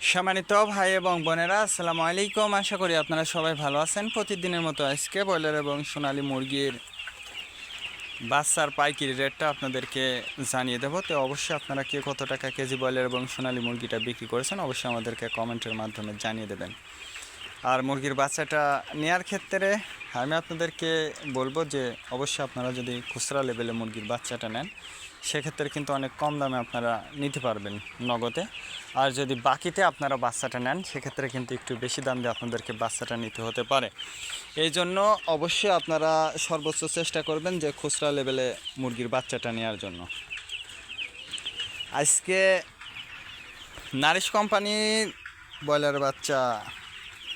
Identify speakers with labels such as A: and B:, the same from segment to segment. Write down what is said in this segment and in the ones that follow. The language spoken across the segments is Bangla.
A: সম্মানিত ভাই এবং বোনেরা, আসসালামু আলাইকুম। আশা করি আপনারা সবাই ভালো আছেন। প্রতিদিনের মতো আজকে ব্রয়লার এবং সোনালী মুরগির বাচ্চার পাইকারি রেটটা আপনাদেরকে জানিয়ে দেবো। তো অবশ্যই আপনারা কে কত টাকা কেজি ব্রয়লার এবং সোনালী মুরগিটা বিক্রি করেছেন অবশ্যই আমাদেরকে কমেন্টের মাধ্যমে জানিয়ে দেবেন। আর মুরগির বাচ্চাটা নেওয়ার ক্ষেত্রে আমি আপনাদেরকে বলবো যে অবশ্যই আপনারা যদি খুচরা লেভেলে মুরগির বাচ্চাটা নেন সেক্ষেত্রে কিন্তু অনেক কম দামে আপনারা নিতে পারবেন নগদে। আর যদি বাকিতে আপনারা বাচ্চাটা নেন সেক্ষেত্রে কিন্তু একটু বেশি দাম দিয়ে আপনাদেরকে বাচ্চাটা নিতে হতে পারে। এই জন্য অবশ্যই আপনারা সর্বোচ্চ চেষ্টা করবেন যে খুচরা লেভেলে মুরগির বাচ্চাটা নেওয়ার জন্য। আজকে নারিশ কোম্পানির ব্রয়লার বাচ্চা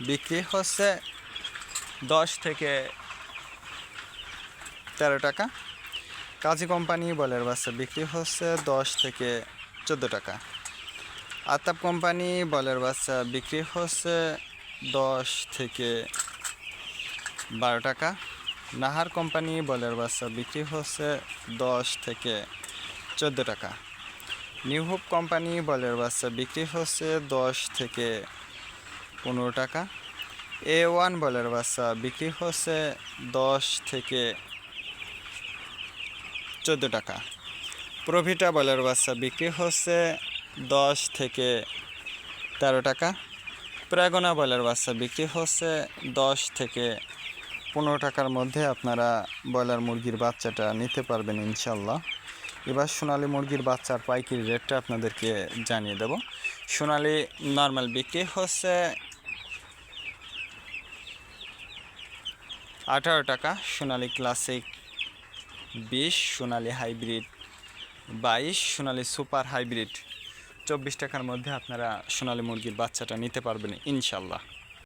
A: বিক্রি হচ্ছে 10 থেকে 13 টাকা। কাজী কোম্পানি ব্রয়লার বাচ্চা বিক্রি হচ্ছে 10 থেকে 14 টাকা। আতাপ কোম্পানি ব্রয়লার বাচ্চা বিক্রি হচ্ছে 10 থেকে 12 টাকা। নাহার কোম্পানি ব্রয়লার বাচ্চা বিক্রি হচ্ছে 10 থেকে 14 টাকা। নিউ হোপ কোম্পানি ব্রয়লার বাচ্চা বিক্রি হচ্ছে 10 থেকে 15 টাকা। A1 ব্রয়লার বাচ্চা বিক্রি হচ্ছে 10 থেকে 14 টাকা। প্রভিটা ব্রয়লার বাচ্চা বিক্রি হচ্ছে 10 থেকে 13 টাকা। প্রাগনা ব্রয়লার বাচ্চা বিক্রি হচ্ছে 10 থেকে 15 টাকার মধ্যে আপনারা ব্রয়লার মুরগির বাচ্চাটা নিতে পারবেন ইনশাল্লাহ। এবার সোনালী মুরগির বাচ্চার পাইকারি রেটটা আপনাদেরকে জানিয়ে দেব। সোনালী নর্মাল বিক্রি হচ্ছে 18 টাকা, সোনালী ক্লাসিক 20, সোনালী হাইব্রিড 22, সোনালী সুপার হাইব্রিড 24 টাকার মধ্যে আপনারা সোনালী মুরগির বাচ্চাটা নিতে পারবেন ইনশাল্লাহ।